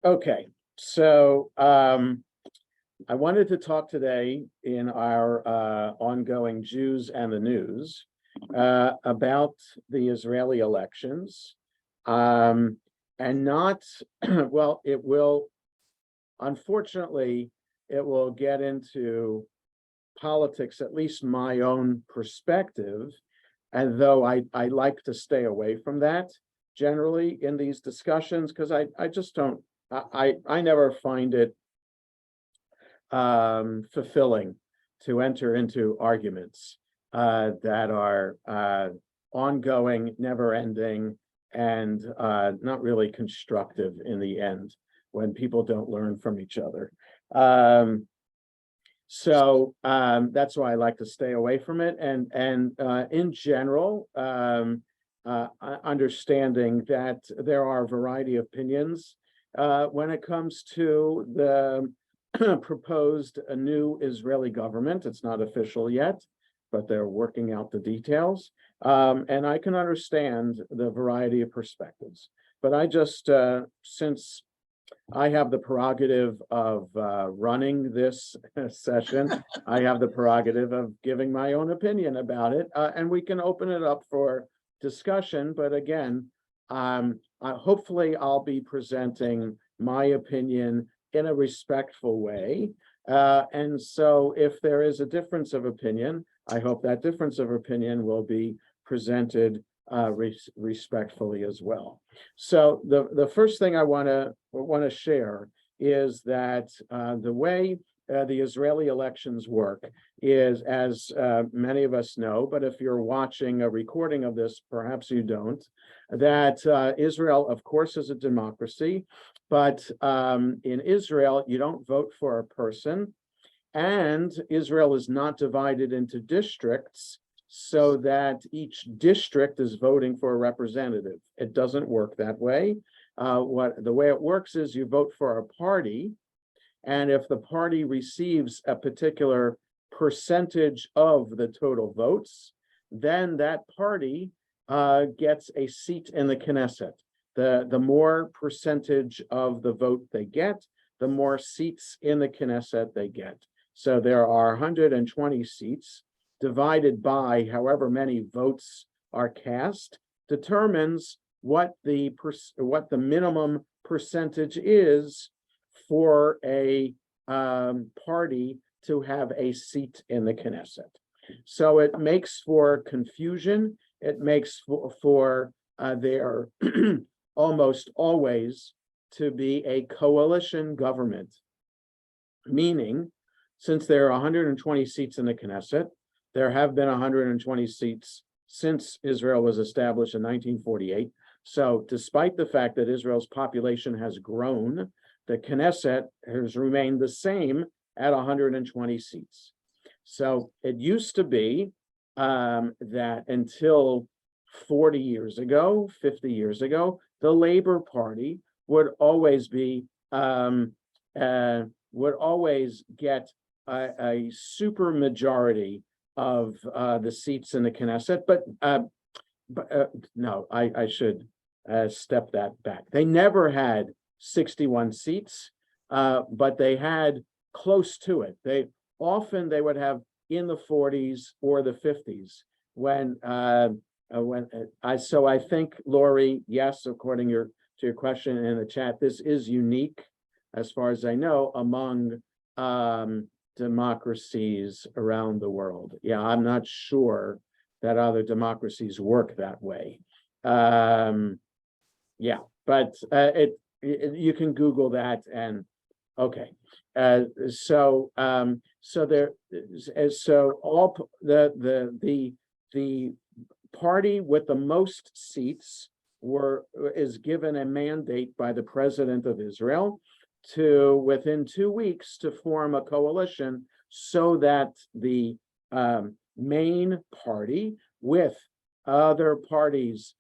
Okay, so I wanted to talk today in our ongoing Jews and the News about the Israeli elections. And not, well, it will, unfortunately, it will get into politics, at least my own perspective, and though I like to stay away from that generally in these discussions, because I just don't, I never find it fulfilling to enter into arguments that are ongoing, never ending, and not really constructive in the end when people don't learn from each other. So that's why I like to stay away from it. And in general, understanding that there are a variety of opinions when it comes to the proposed a new Israeli government. It's not official yet, but they're working out the details. And I can understand the variety of perspectives. But I just, since I have the prerogative of running this session, I have the prerogative of giving my own opinion about it, and we can open it up for discussion. But again, hopefully I'll be presenting my opinion in a respectful way. And so if there is a difference of opinion, I hope that difference of opinion will be presented respectfully as well. So the first thing I want to share is that the way the Israeli elections work is, as many of us know, but if you're watching a recording of this, perhaps you don't, that Israel, of course, is a democracy, but in Israel, you don't vote for a person, and Israel is not divided into districts so that each district is voting for a representative. It doesn't work that way. The way it works is you vote for a party, and if the party receives a particular percentage of the total votes, then that party gets a seat in the Knesset. The more percentage of the vote they get, the more seats in the Knesset they get. So there are 120 seats. Divided by however many votes are cast determines what the minimum percentage is for a party to have a seat in the Knesset. So it makes for confusion. It makes for there almost always to be a coalition government, meaning since there are 120 seats in the Knesset, there have been 120 seats since Israel was established in 1948. So despite the fact that Israel's population has grown, the Knesset has remained the same at 120 seats. So it used to be that until 40 years ago, 50 years ago, the Labor Party would always be would always get a super majority of the seats in the Knesset, but no, I should step that back. They never had 61 seats, but they had close to it. They would have in the 40s or the 50s so I think, Lori, yes, according to your question in the chat, this is unique as far as I know among democracies around the world. Yeah, I'm not sure that other democracies work that way. Yeah, but you can Google that and okay. So all the party with the most seats is given a mandate by the president of Israel to, within 2 weeks, to form a coalition so that the main party with other parties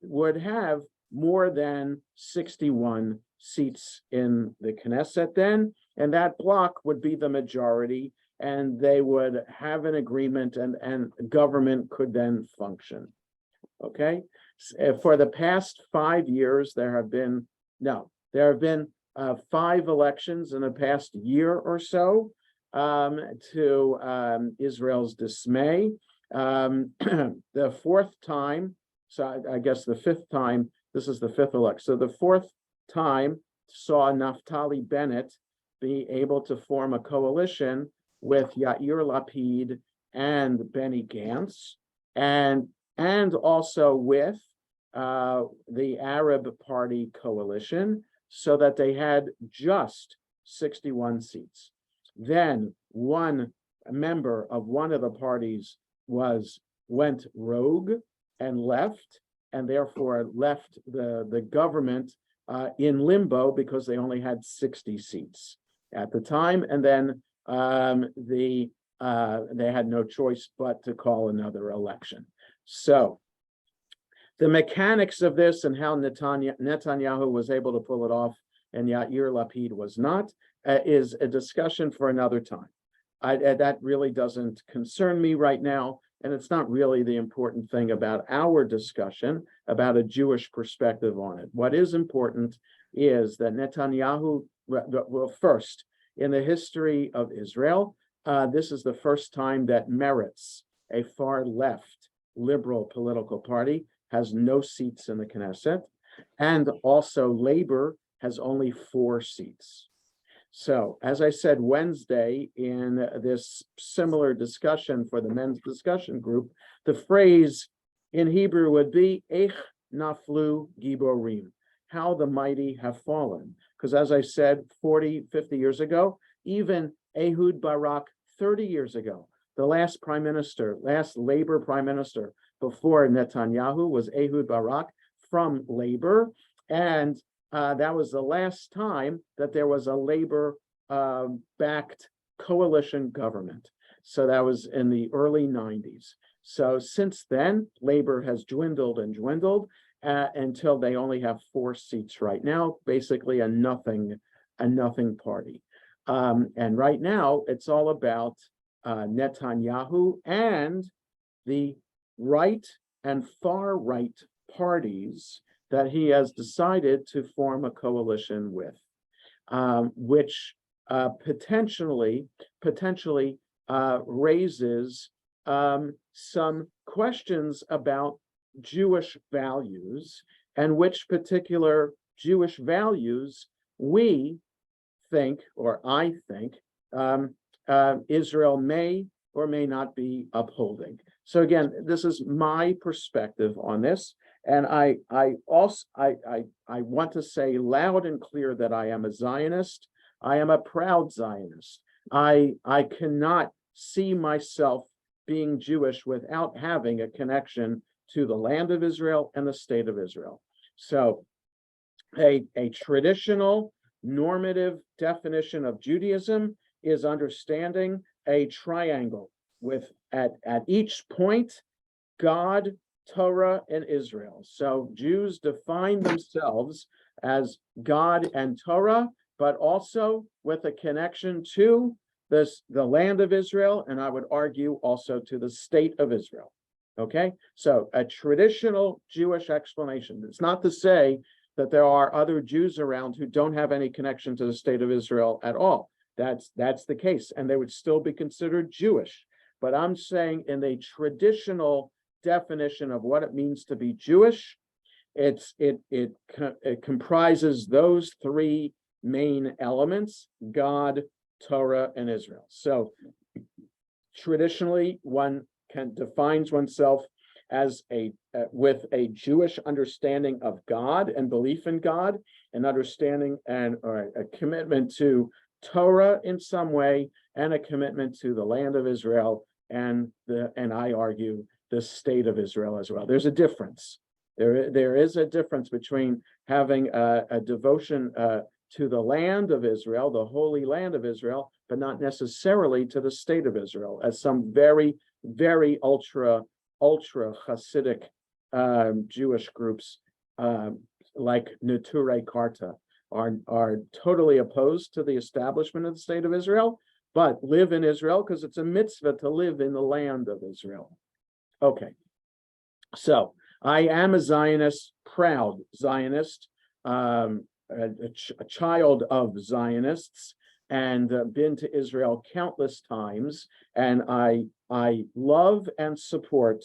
would have more than 61 seats in the Knesset then, and that bloc would be the majority, and they would have an agreement, and government could then function. Okay, for the past 5 years, there have been, no, There have been 5 elections in the past year or so, to Israel's dismay. The 4th time, so I guess the 5th time, this is the 5th election. So the 4th time saw Naftali Bennett be able to form a coalition with Yair Lapid and Benny Gantz, and also with the Arab Party coalition, so that they had just 61 seats. Then one member of one of the parties went rogue and left, and therefore left the government in limbo because they only had 60 seats at the time, and then they had no choice but to call another election. So the mechanics of this and how Netanyahu was able to pull it off and Yair Lapid was not is a discussion for another time. That really doesn't concern me right now, and it's not really the important thing about our discussion about a Jewish perspective on it. What is important is that Netanyahu, well, first, in the history of Israel, this is the first time that Meretz, a far left liberal political party, has no seats in the Knesset, and also Labor has only 4 seats. So, as I said Wednesday in this similar discussion for the men's discussion group, the phrase in Hebrew would be Eich Naflu Giborim, how the mighty have fallen. Because as I said 40, 50 years ago, even Ehud Barak 30 years ago, the last Labor prime minister before Netanyahu was Ehud Barak from Labor, and that was the last time that there was a Labor-backed coalition government. So that was in the early 90s. So since then, Labor has dwindled and dwindled until they only have 4 seats right now, basically a nothing party. And right now, it's all about Netanyahu and the right and far right parties that he has decided to form a coalition with, which potentially raises some questions about Jewish values and which particular Jewish values we think, or I think, Israel may or may not be upholding. So again, this is my perspective on this, and I want to say loud and clear that I am a Zionist. I am a proud Zionist. I cannot see myself being Jewish without having a connection to the land of Israel and the state of Israel. So a traditional normative definition of Judaism is understanding a triangle with at each point God, Torah, and Israel. So Jews define themselves as God and Torah, but also with a connection to the land of Israel, and I would argue also to the state of Israel. Okay, so a traditional Jewish explanation. It's not to say that there are other Jews around who don't have any connection to the state of Israel at all. That's the case, and they would still be considered Jewish. But I'm saying in a traditional definition of what it means to be Jewish, it comprises those 3 main elements: God, Torah, and Israel. So traditionally, one defines oneself as with a Jewish understanding of God and belief in God, an understanding or a commitment to Torah in some way, and a commitment to the land of Israel and I argue the state of Israel as well. There's a difference. There is a difference between having a devotion to the land of Israel, the holy land of Israel, but not necessarily to the state of Israel, as some very, very ultra Hasidic Jewish groups like Neturei Karta are totally opposed to the establishment of the state of Israel, but live in Israel because it's a mitzvah to live in the land of Israel. Okay, so I am a Zionist, proud Zionist. a child of Zionists and been to Israel countless times. And I love and support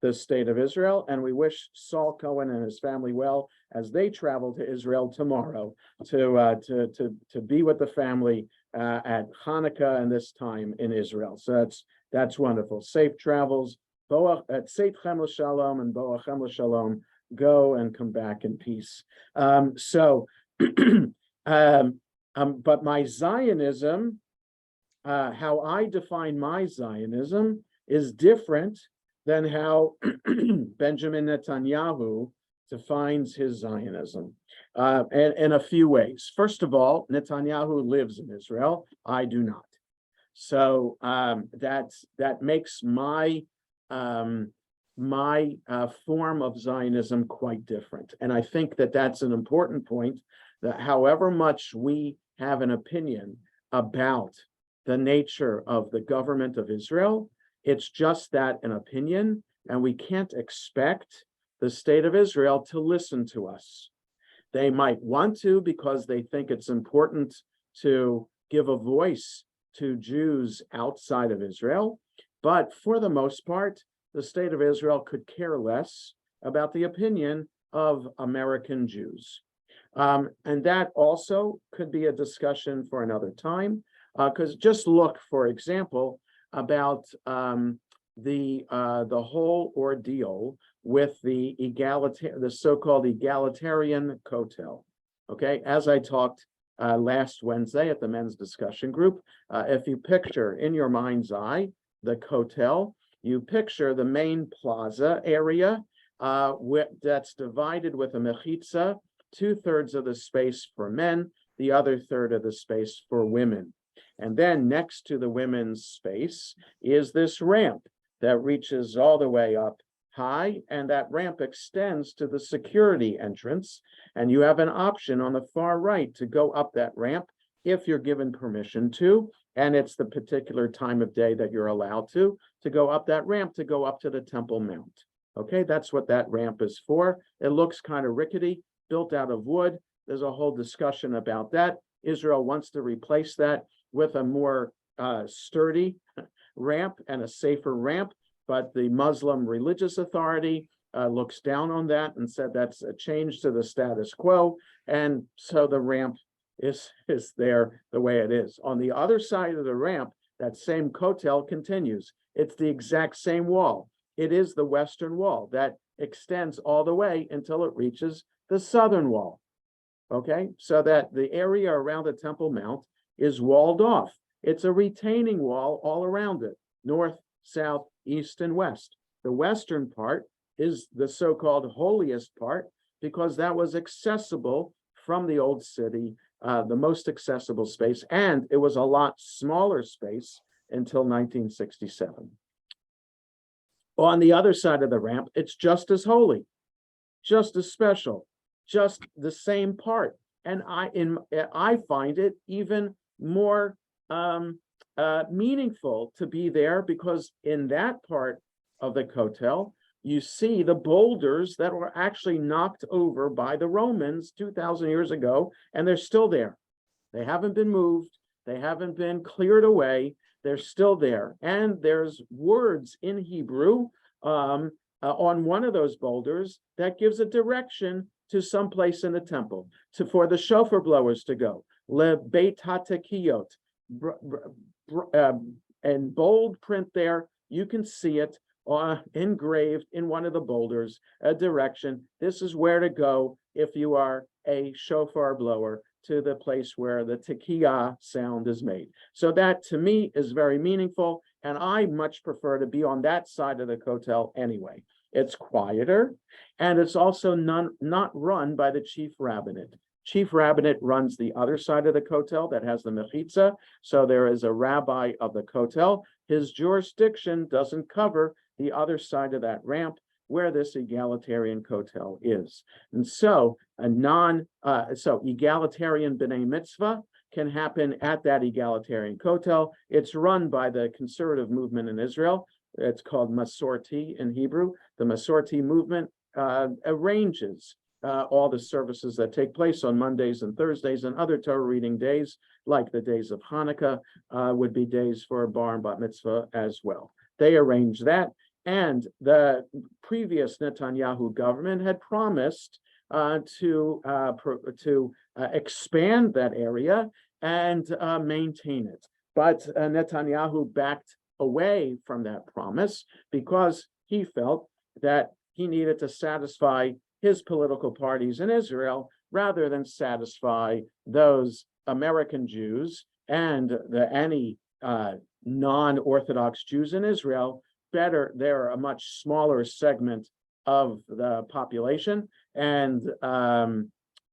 the state of Israel, and we wish Saul Cohen and his family well as they travel to Israel tomorrow to be with the family at Hanukkah and this time in Israel. So that's wonderful. Safe travels. At Seitchem l'Shalom and Boachem l'Shalom. Go and come back in peace. But my Zionism, how I define my Zionism, is different than how Benjamin Netanyahu defines his Zionism, and in a few ways. First of all, Netanyahu lives in Israel. I do not. So that makes my form of Zionism quite different. And I think that that's an important point, that however much we have an opinion about the nature of the government of Israel, it's just that, an opinion, and we can't expect the state of Israel to listen to us. They might want to because they think it's important to give a voice to Jews outside of Israel, but for the most part, the state of Israel could care less about the opinion of American Jews. And that also could be a discussion for another time, because just look, for example, about the whole ordeal with the so-called egalitarian Kotel. Okay, as I talked last Wednesday at the men's discussion group, if you picture in your mind's eye the Kotel, you picture the main plaza area that's divided with a mechitza, 2/3 of the space for men, the other third of the space for women. And then next to the women's space is this ramp that reaches all the way up high, and that ramp extends to the security entrance. And you have an option on the far right to go up that ramp if you're given permission to, and it's the particular time of day that you're allowed to go up that ramp to go up to the Temple Mount. Okay, that's what that ramp is for. It looks kind of rickety, built out of wood. There's a whole discussion about that. Israel wants to replace that with a more sturdy ramp and a safer ramp, but the Muslim Religious Authority looks down on that and said that's a change to the status quo, and so the ramp is there the way it is. On the other side of the ramp, that same Kotel continues. It's the exact same wall. It is the Western Wall that extends all the way until it reaches the Southern Wall. Okay, so that the area around the Temple Mount is walled off. It's a retaining wall all around it, north, south, east, and west. The western part is the so-called holiest part because that was accessible from the old city, the most accessible space, and it was a lot smaller space until 1967. On the other side of the ramp, it's just as holy, just as special, just the same part. And I find it even more meaningful to be there because in that part of the Kotel, you see the boulders that were actually knocked over by the Romans 2,000 years ago, and they're still there. They haven't been moved. They haven't been cleared away. They're still there. And there's words in Hebrew on one of those boulders that gives a direction to some place in the temple, for the shofar blowers to go. Le Beit HaTekiyot. And bold print there, you can see it engraved in one of the boulders, a direction. This is where to go if you are a shofar blower, to the place where the tekiyah sound is made. So that to me is very meaningful, and I much prefer to be on that side of the Kotel anyway. It's quieter, and it's also not run by the chief rabbinate. Chief rabbinate runs the other side of the Kotel that has the mechitza, so there is a rabbi of the Kotel. His jurisdiction doesn't cover the other side of that ramp where this egalitarian Kotel is. And so so egalitarian b'nai mitzvah can happen at that egalitarian Kotel. It's run by the conservative movement in Israel. It's called Masorti in Hebrew. The Masorti movement arranges all the services that take place on Mondays and Thursdays and other Torah reading days, like the days of Hanukkah, would be days for bar and bat mitzvah as well. They arranged that, and the previous Netanyahu government had promised to expand that area and maintain it. But Netanyahu backed away from that promise because he felt that he needed to satisfy his political parties in Israel rather than satisfy those American Jews and any non-Orthodox Jews in Israel. Better, they're a much smaller segment of the population and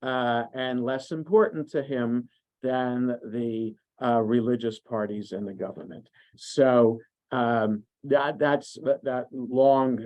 less important to him than the religious parties in the government. So that long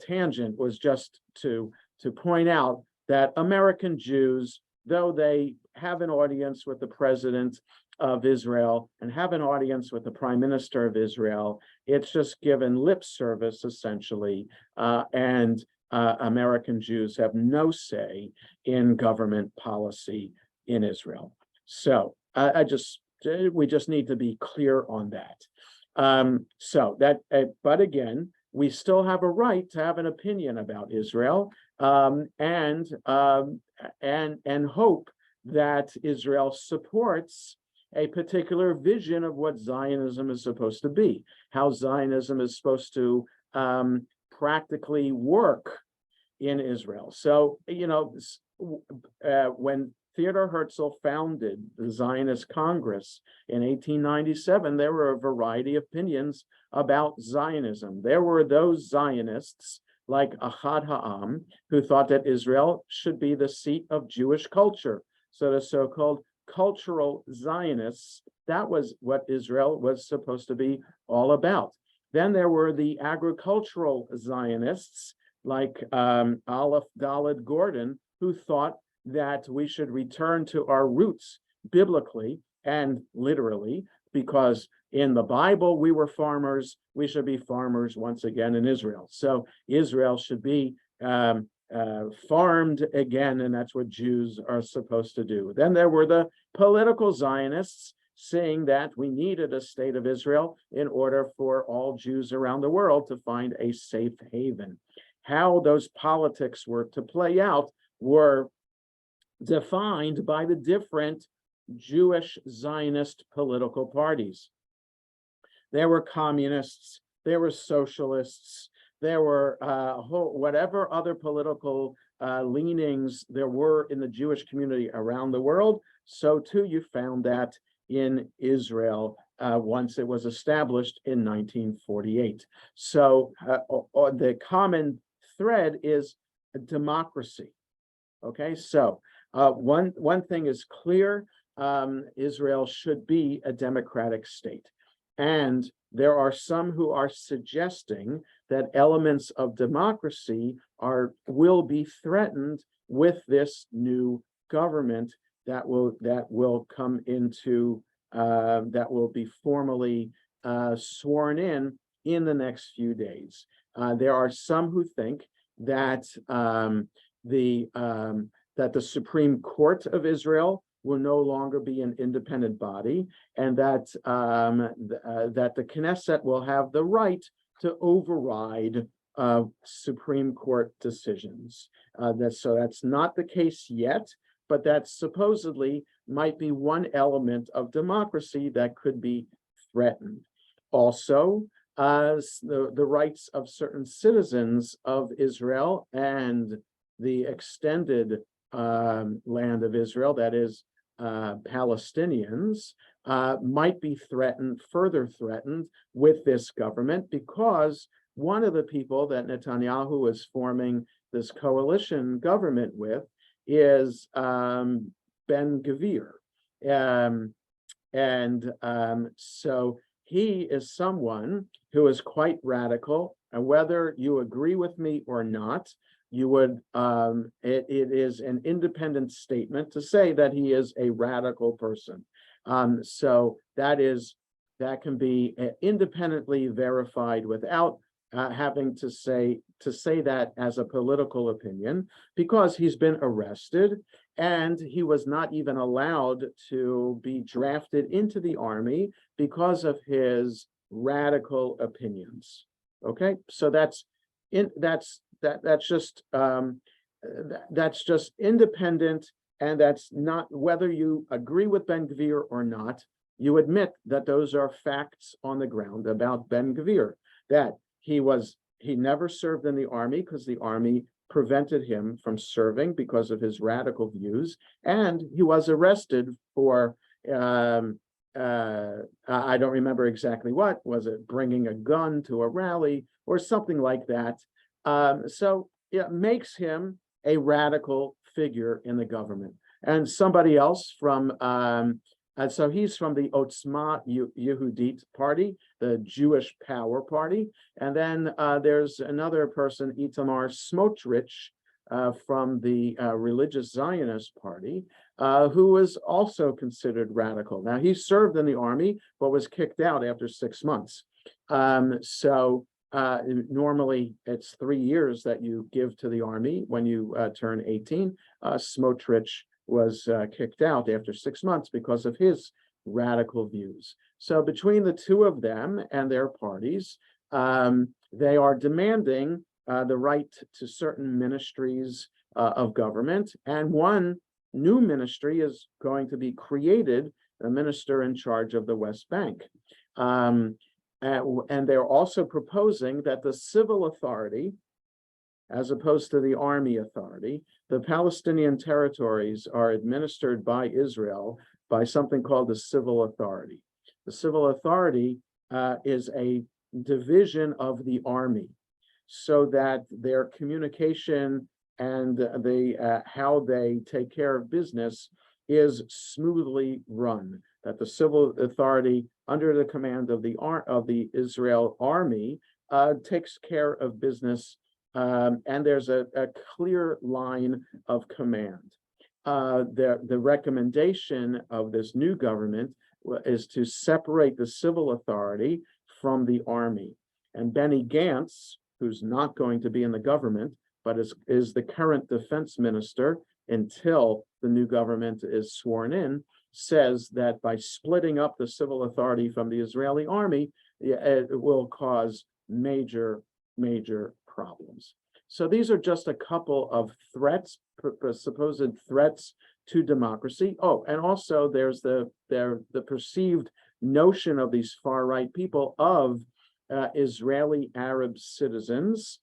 tangent was just to point out that American Jews, though they have an audience with the president of Israel and have an audience with the prime minister of Israel, it's just given lip service essentially, and American Jews have no say in government policy in Israel. So we just need to be clear on that. But again, we still have a right to have an opinion about Israel, and hope that Israel supports a particular vision of what Zionism is supposed to be, how Zionism is supposed to practically work in Israel. So, when Theodor Herzl founded the Zionist Congress in 1897, there were a variety of opinions about Zionism. There were those Zionists like Ahad Ha'am, who thought that Israel should be the seat of Jewish culture. So the so-called cultural Zionists, that was what Israel was supposed to be all about. Then there were the agricultural Zionists like Aleph Dalet Gordon, who thought that we should return to our roots biblically and literally, because in the Bible we were farmers, we should be farmers once again in Israel. So Israel should be farmed again, and that's what Jews are supposed to do. Then there were the political Zionists saying that we needed a state of Israel in order for all Jews around the world to find a safe haven. How those politics were to play out were defined by the different Jewish Zionist political parties. There were communists, there were socialists, there were whatever other political leanings there were in the Jewish community around the world. So too you found that in Israel once it was established in 1948. So the common thread is democracy. Okay, so one thing is clear, Israel should be a democratic state. And there are some who are suggesting that elements of democracy will be threatened with this new government that will come into that will be formally sworn in the next few days. There are some who think that that the Supreme Court of Israel will no longer be an independent body, and that that the Knesset will have the right to override Supreme Court decisions. So that's not the case yet, but that supposedly might be one element of democracy that could be threatened. Also, the rights of certain citizens of Israel and the extended land of Israel, that is Palestinians, might be further threatened with this government, because one of the people that Netanyahu is forming this coalition government with is Ben-Gvir. So he is someone who is quite radical, and whether you agree with me or not, you would it is an independent statement to say that he is a radical person. So that can be independently verified without having to say that as a political opinion, because he's been arrested and he was not even allowed to be drafted into the army because of his radical opinions. Okay, so that's just independent, and that's not, whether you agree with Ben-Gvir or not, you admit that those are facts on the ground about Ben-Gvir, that he never served in the army because the army prevented him from serving because of his radical views, and he was arrested for I don't remember exactly what was it, bringing a gun to a rally or something like that. So it makes him a radical figure in the government. And somebody else from so he's from the Otzma Yehudit party, the Jewish Power Party. And then there's another person, Itamar Smotrich, from the Religious Zionist Party, who was also considered radical. Now, he served in the army, but was kicked out after 6 months. Normally, it's 3 years that you give to the army when you turn 18. Smotrich was kicked out after 6 months because of his radical views. So between the two of them and their parties, they are demanding the right to certain ministries of government. And one new ministry is going to be created, a minister in charge of the West Bank. And they're also proposing that the civil authority, as opposed to the army authority, the Palestinian territories are administered by Israel by something called the civil authority. The civil authority is a division of the army, so that their communication and how they take care of business is smoothly run. That the civil authority, under the command of the Israel army, takes care of business, and there's a clear line of command. The recommendation of this new government is to separate the civil authority from the army. And Benny Gantz, who's not going to be in the government, but is the current defense minister until the new government is sworn in, says that by splitting up the civil authority from the Israeli army, it will cause major problems. So these are just a couple of threats, supposed threats to democracy. Oh, and also there's the perceived notion of these far-right people of Israeli Arab citizens,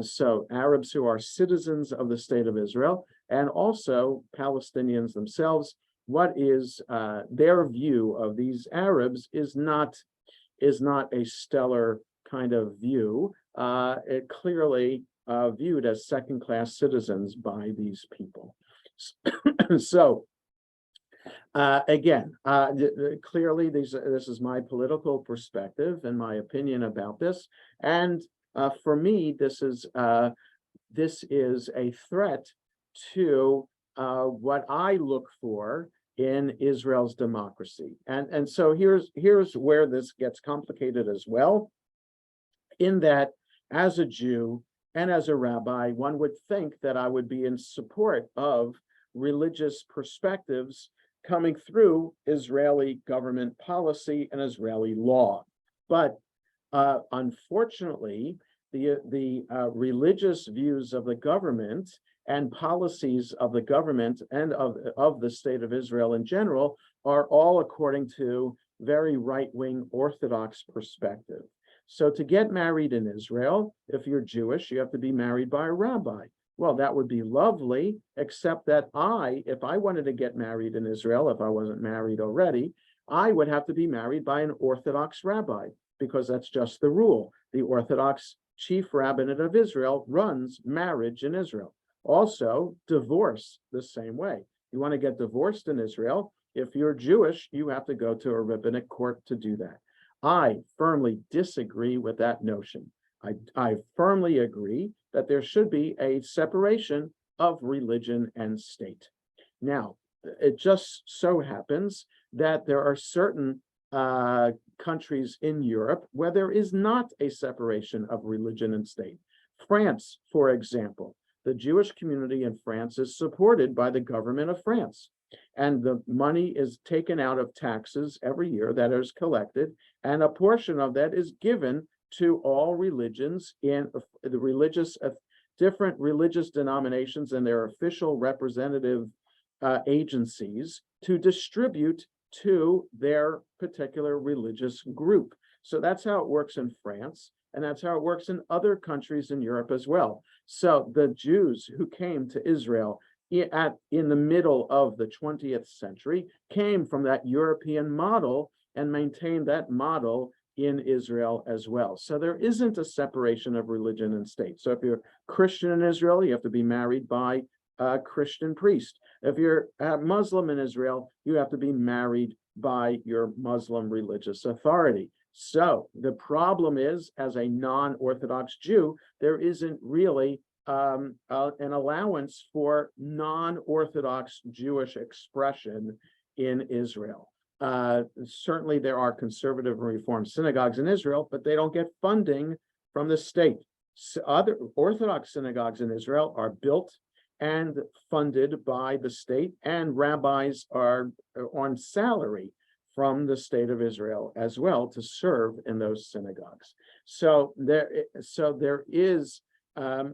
so Arabs who are citizens of the state of Israel, and also Palestinians themselves. What is their view of these Arabs is not a stellar kind of view. It clearly viewed as second-class citizens by these people. So again, clearly this is my political perspective and my opinion about this, and for me, this is a threat to what I look for in Israel's democracy, and so here's where this gets complicated as well. In that, as a Jew and as a rabbi, one would think that I would be in support of religious perspectives coming through Israeli government policy and Israeli law. But unfortunately, the religious views of the government and policies of the government and of the state of Israel in general are all according to very right-wing Orthodox perspective. So to get married in Israel, if you're Jewish, you have to be married by a rabbi. Well, that would be lovely, except that if I wanted to get married in Israel, if I wasn't married already, I would have to be married by an Orthodox rabbi, because that's just the rule. The Orthodox chief rabbinate of Israel runs marriage in Israel. Also, divorce the same way. You want to get divorced in Israel, if you're Jewish, you have to go to a rabbinic court to do that. I firmly disagree with that notion. I firmly agree that there should be a separation of religion and state. Now, it just so happens that there are certain countries in Europe where there is not a separation of religion and state. France, for example, the Jewish community in France is supported by the government of France. And the money is taken out of taxes every year that is collected, and a portion of that is given to all religions in the different religious denominations and their official representative agencies to distribute to their particular religious group. So that's how it works in France, and that's how it works in other countries in Europe as well. So the Jews who came to Israel in the middle of the 20th century came from that European model and maintained that model in Israel as well. So there isn't a separation of religion and state. So if you're Christian in Israel, you have to be married by a Christian priest. If you're a Muslim in Israel, you have to be married by your Muslim religious authority. So the problem is, as a non-Orthodox Jew, there isn't really an allowance for non-Orthodox Jewish expression in Israel. Certainly there are conservative and reform synagogues in Israel, but they don't get funding from the state. So other Orthodox synagogues in Israel are built and funded by the state, and rabbis are on salary from the state of Israel as well to serve in those synagogues. So there is a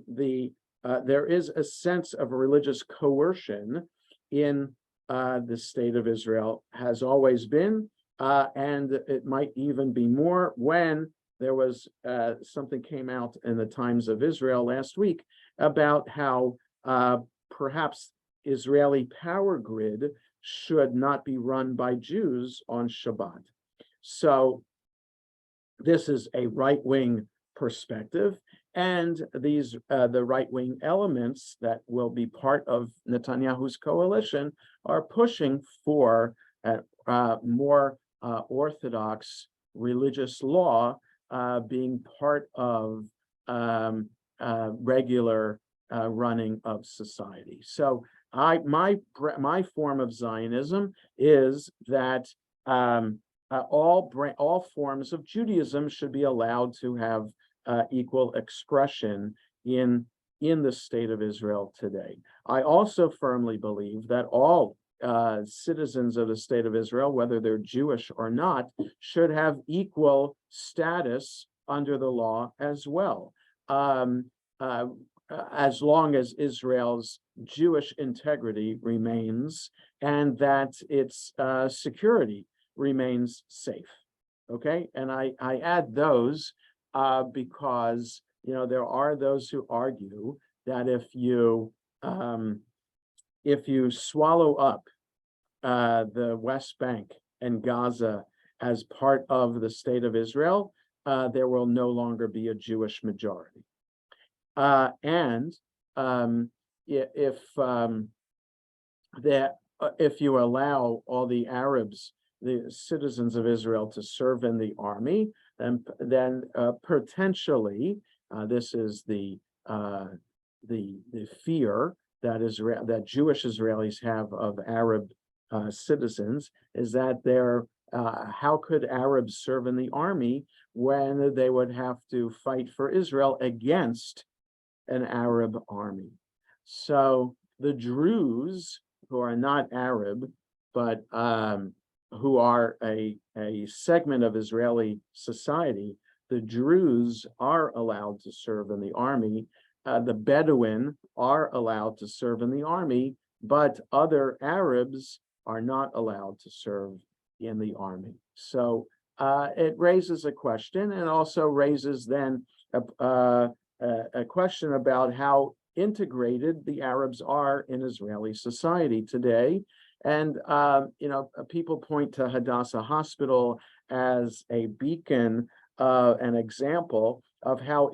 sense of religious coercion in the state of Israel, has always been, and it might even be more when there was something came out in the Times of Israel last week about how perhaps Israeli power grid should not be run by Jews on Shabbat. So this is a right-wing perspective, and these the right-wing elements that will be part of Netanyahu's coalition are pushing for more orthodox religious law being part of regular running of society. So my form of Zionism is that all forms of Judaism should be allowed to have equal expression in the state of Israel today. I also firmly believe that all citizens of the state of Israel, whether they're Jewish or not, should have equal status under the law as well, as long as Israel's Jewish integrity remains and that its security remains safe. Okay, and I add those because there are those who argue that if you swallow up the West Bank and Gaza as part of the state of Israel, there will no longer be a Jewish majority. If you allow all the Arabs, the citizens of Israel, to serve in the army, then potentially this is the fear that Jewish Israelis have of Arab citizens, is that how could Arabs serve in the army when they would have to fight for Israel against an Arab army? So the Druze, who are not Arab, but who are a segment of Israeli society, the Druze are allowed to serve in the army. The Bedouin are allowed to serve in the army, but other Arabs are not allowed to serve in the army. So it raises a question, and also raises then a question about how integrated the Arabs are in Israeli society today. And people point to Hadassah Hospital as a beacon, an example of how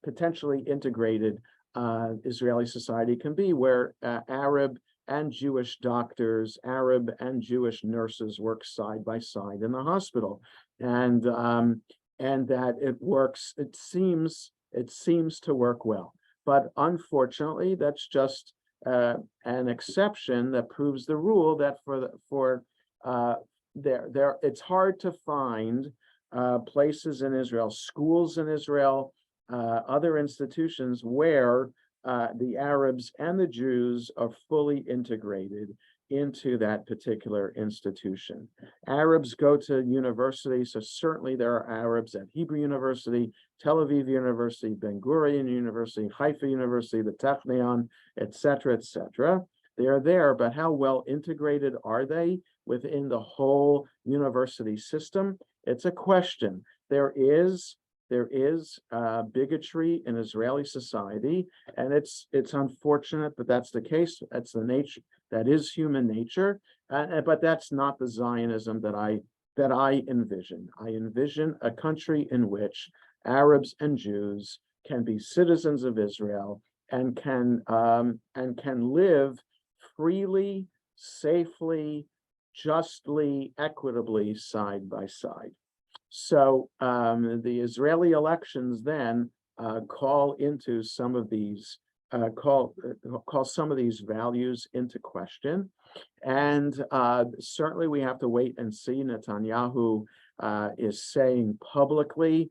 potentially integrated Israeli society can be, where Arab and Jewish doctors, Arab and Jewish nurses work side by side in the hospital, and that it works. It seems to work well, but unfortunately, that's just an exception that proves the rule, that for it's hard to find places in Israel, schools in Israel, other institutions where the Arabs and the Jews are fully integrated into that particular institution. Arabs go to university, so certainly there are Arabs at Hebrew University, Tel Aviv University, Ben Gurion University, Haifa University, the Technion, et cetera, They are there, but how well integrated are they within the whole university system? It's a question. There is bigotry in Israeli society, and it's unfortunate that that's the case. That's the nature. That is human nature, but that's not the Zionism that I envision. I envision a country in which Arabs and Jews can be citizens of Israel and can live freely, safely, justly, equitably, side by side. So the Israeli elections then call into some of these call some of these values into question, and certainly we have to wait and see. Netanyahu is saying publicly,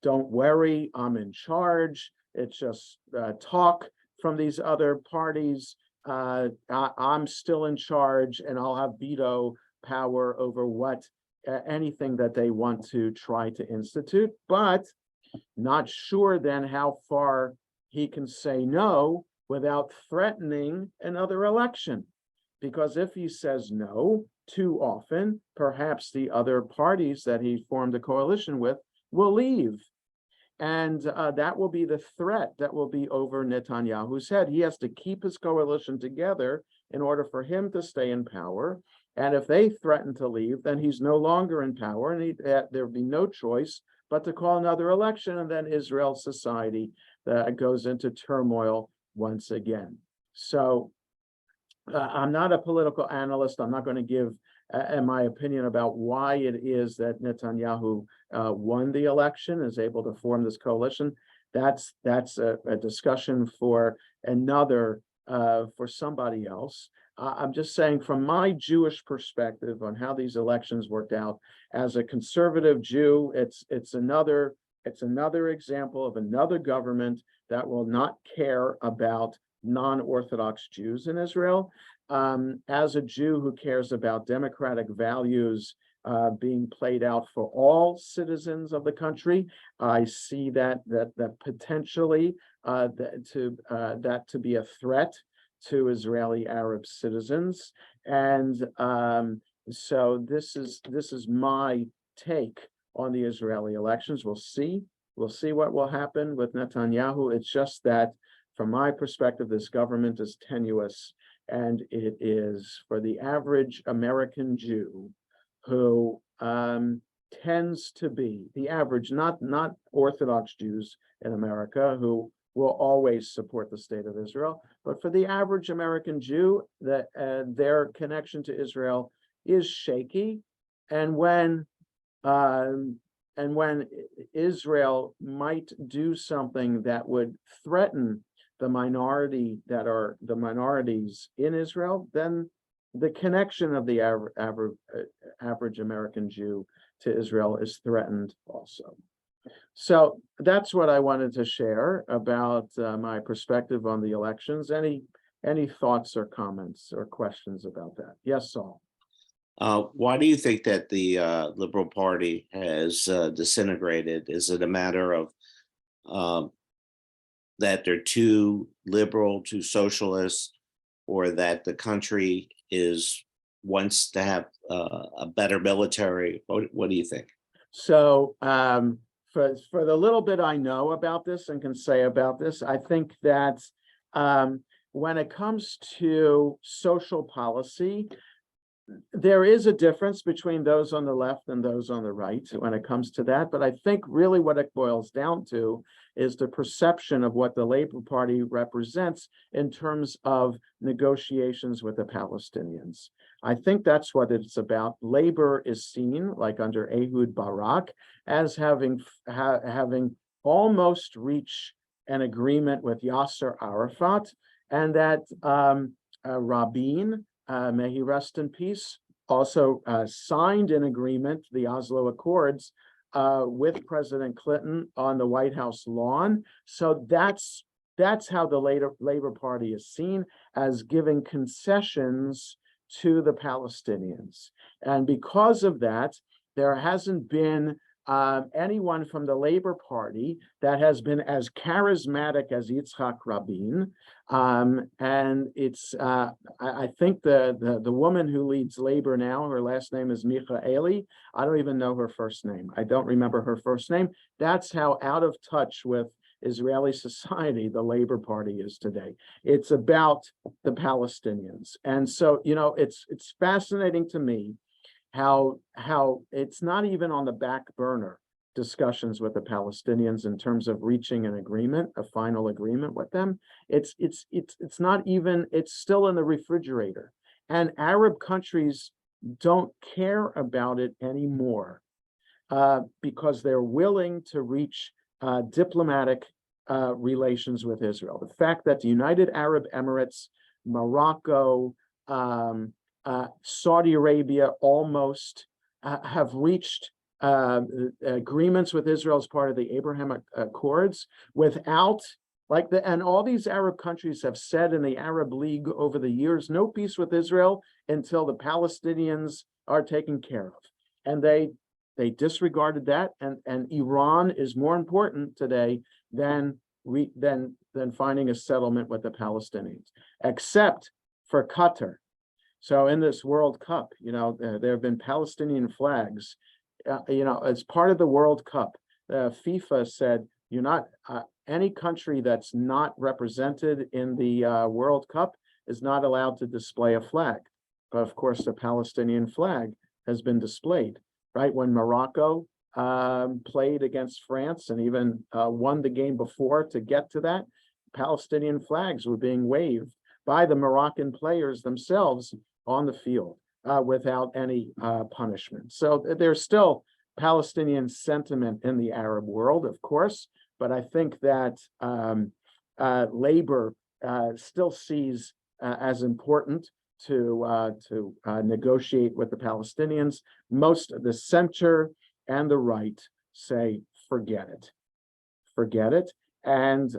"Don't worry, I'm in charge. It's just talk from these other parties. I'm still in charge, and I'll have veto power over anything that they want to try to institute," but not sure then how far he can say no without threatening another election. Because if he says no too often, perhaps the other parties that he formed a coalition with will leave. And that will be the threat that will be over Netanyahu's head. He has to keep his coalition together in order for him to stay in power. And if they threaten to leave, then he's no longer in power, and there'll be no choice but to call another election, and then Israel's society goes into turmoil once again. So I'm not a political analyst. I'm not going to give my opinion about why it is that Netanyahu won the election, is able to form this coalition. That's a discussion for for somebody else. I'm just saying, from my Jewish perspective on how these elections worked out, as a conservative Jew, it's another example of another government that will not care about non-Orthodox Jews in Israel. As a Jew who cares about democratic values being played out for all citizens of the country, I see that potentially that to be a threat to Israeli Arab citizens. And so this is my take on the Israeli elections. We'll see what will happen with Netanyahu. It's just that, from my perspective, this government is tenuous, and it is for the average American Jew who tends to be the average, not Orthodox Jews in America who will always support the state of Israel, but for the average American Jew, that their connection to Israel is shaky, and when Israel might do something that would threaten the minority that are the minorities in Israel, then the connection of the average American Jew to Israel is threatened also. So that's what I wanted to share about my perspective on the elections. Any thoughts or comments or questions about that? Yes, Saul. Why do you think that the Liberal Party has disintegrated? Is it a matter of that they're too liberal, too socialist, or that the country wants to have a better military? What do you think? So for the little bit I know about this and can say about this, I think that when it comes to social policy, there is a difference between those on the left and those on the right when it comes to that. But I think really what it boils down to is the perception of what the Labor Party represents in terms of negotiations with the Palestinians. I think that's what it's about. Labor is seen, like under Ehud Barak, as having almost reached an agreement with Yasser Arafat, and that Rabin, may he rest in peace, also signed an agreement, the Oslo Accords, with President Clinton on the White House lawn. So that's how the Labor Party is seen, as giving concessions to the Palestinians. And because of that, there hasn't been anyone from the Labor Party that has been as charismatic as Yitzhak Rabin. And it's, I think the woman who leads Labor now, her last name is Michaeli. I don't even know her first name. I don't remember her first name. That's how out of touch with Israeli society the Labor Party is today. It's about the Palestinians. And so, it's fascinating to me how it's not even on the back burner, discussions with the Palestinians in terms of reaching an agreement, a final agreement with them. It's not even, it's still in the refrigerator. And Arab countries don't care about it anymore because they're willing to reach diplomatic relations with Israel. The fact that the United Arab Emirates, Morocco, Saudi Arabia almost have reached agreements with Israel as part of the Abraham Accords without, and all these Arab countries have said in the Arab League over the years, no peace with Israel until the Palestinians are taken care of. And they disregarded that, and Iran is more important today than finding a settlement with the Palestinians, except for Qatar. So in this World Cup, there have been Palestinian flags, as part of the World Cup. FIFA said, you're not, any country that's not represented in the World Cup is not allowed to display a flag. But of course, the Palestinian flag has been displayed, right? When Morocco played against France and even won the game before to get to that, Palestinian flags were being waved by the Moroccan players themselves on the field without any punishment. So there's still Palestinian sentiment in the Arab world, of course, but I think that Labor still sees as important to negotiate with the Palestinians. Most of the center and the right say, forget it. And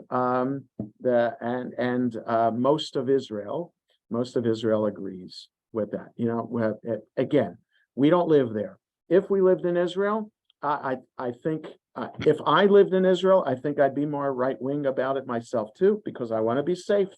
most of Israel agrees with that. Again, we don't live there. If we lived in Israel, I think if I lived in Israel, I think I'd be more right-wing about it myself too, because I want to be safe.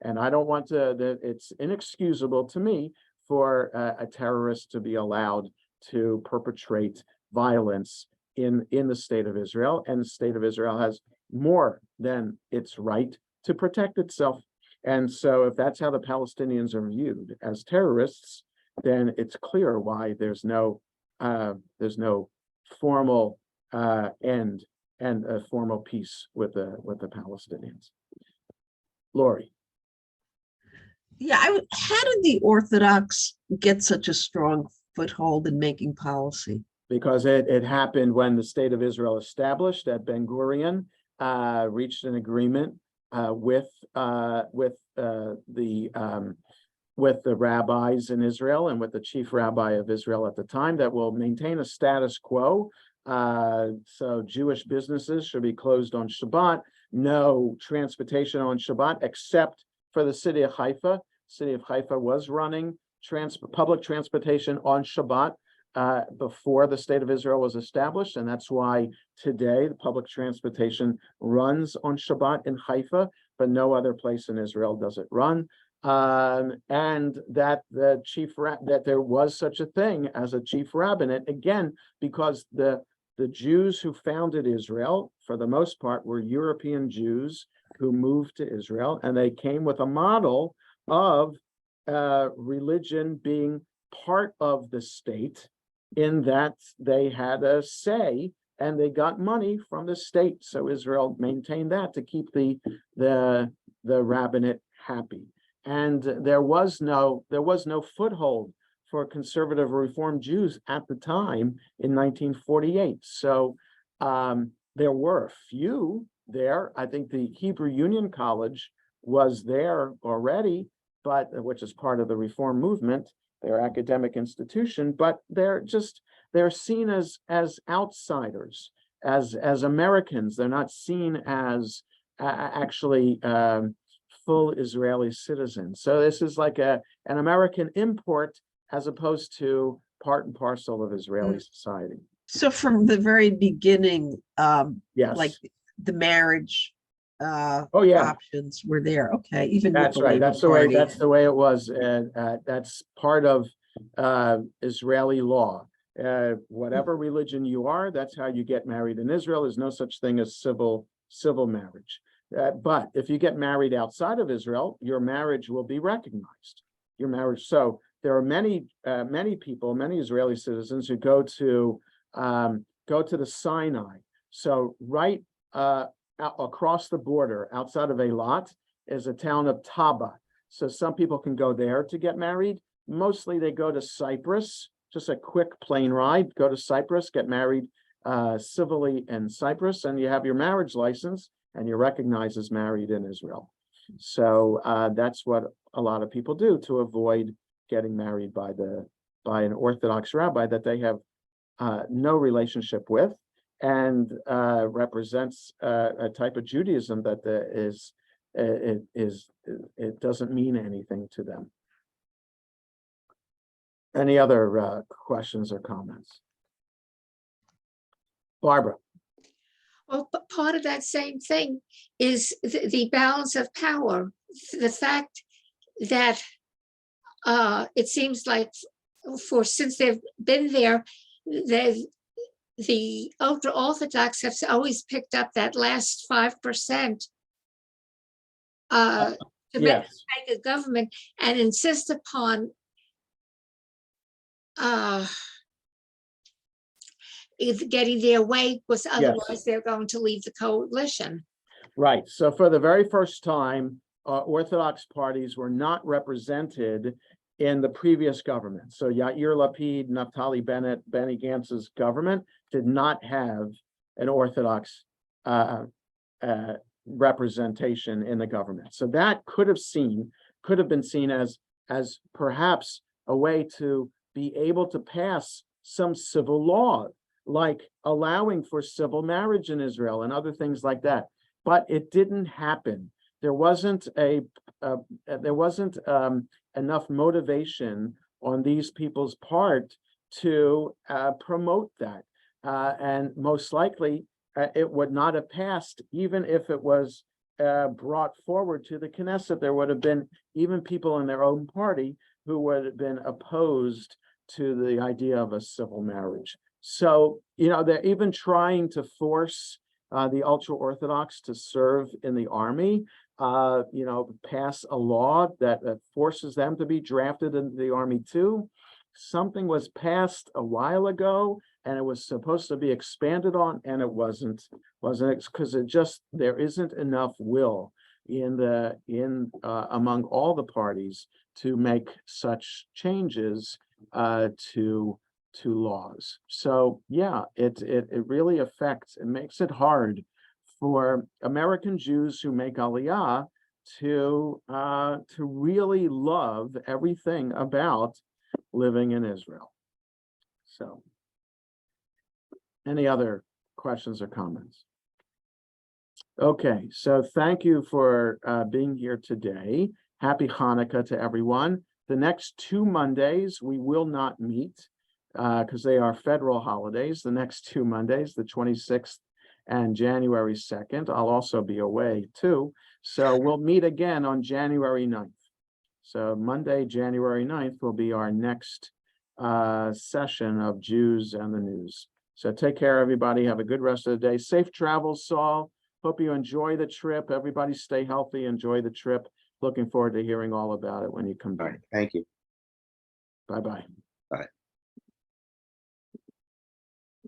And I don't want to, it's inexcusable to me for a terrorist to be allowed to perpetrate violence in the state of Israel. And the state of Israel has more than its right to protect itself. And so if that's how the Palestinians are viewed, as terrorists, then it's clear why there's no formal end and a formal peace with the Palestinians. Lori. Yeah, how did the Orthodox get such a strong foothold in making policy? Because it happened when the state of Israel established, at Ben Gurion reached an agreement with the rabbis in Israel and with the chief rabbi of Israel at the time that will maintain a status quo. So Jewish businesses should be closed on Shabbat, no transportation on Shabbat, except for the city of Haifa. City of Haifa was running public transportation on Shabbat before the state of Israel was established. And that's why today the public transportation runs on Shabbat in Haifa, but no other place in Israel does it run. And that that there was such a thing as a chief rabbinate, again, because the Jews who founded Israel, for the most part, were European Jews who moved to Israel, and they came with a model of religion being part of the state, in that they had a say and they got money from the state. So Israel maintained that to keep the rabbinate happy. And there was no foothold for conservative Reform Jews at the time in 1948. So there were a few there. I think the Hebrew Union College was there already, but which is part of the reform movement. They're academic institution, but they're seen as outsiders, as Americans. They're not seen as actually full Israeli citizens. So this is like an American import as opposed to part and parcel of Israeli society. So from the very beginning, Yes. like the marriage Oh, yeah. options were there. Okay, even with That's the right. Labour That's the way. Party. That's the way it was, and that's part of Israeli law. Whatever religion you are, that's how you get married in Israel. There's no such thing as civil marriage. But if you get married outside of Israel, your marriage will be recognized. Your marriage. So there are many people, many Israeli citizens who go to the Sinai. So right across the border, outside of Eilat, is a town of Taba. So some people can go there to get married. Mostly they go to Cyprus, just a quick plane ride, go to Cyprus, get married civilly in Cyprus, and you have your marriage license and you're recognized as married in Israel. So that's what a lot of people do to avoid getting married by an Orthodox rabbi that they have no relationship with, and represents a type of Judaism that it doesn't mean anything to them. Any other questions or comments? Barbara. Well, but part of that same thing is the balance of power. The fact that it seems like since they've been there, the ultra-Orthodox have always picked up that last 5% to make a government and insist upon getting their way, because otherwise they're going to leave the coalition. Right. So for the very first time, Orthodox parties were not represented in the previous government. So Yair Lapid, Naftali Bennett, Benny Gantz's government did not have an Orthodox representation in the government. So that could have been seen as perhaps a way to be able to pass some civil law, like allowing for civil marriage in Israel and other things like that. But it didn't happen. There wasn't enough motivation on these people's part to promote that. And most likely it would not have passed, even if it was brought forward to the Knesset. There would have been even people in their own party who would have been opposed to the idea of a civil marriage. So, they're even trying to force the ultra-Orthodox to serve in the army, pass a law that forces them to be drafted into the army too. Something was passed a while ago and it was supposed to be expanded on, and it wasn't because there isn't enough will among all the parties to make such changes to laws. So yeah, it really affects and makes it hard for American Jews who make Aliyah to really love everything about living in Israel. So, any other questions or comments? Okay, so thank you for being here today. Happy Hanukkah to everyone. The next 2 Mondays, we will not meet because they are federal holidays. The next 2 Mondays, the 26th and January 2nd, I'll also be away too. So we'll meet again on January 9th. So Monday, January 9th will be our next session of Jews and the News. So take care, everybody. Have a good rest of the day. Safe travels, Saul. Hope you enjoy the trip. Everybody stay healthy, enjoy the trip. Looking forward to hearing all about it when you come All back. right, thank you. Bye-bye. Bye.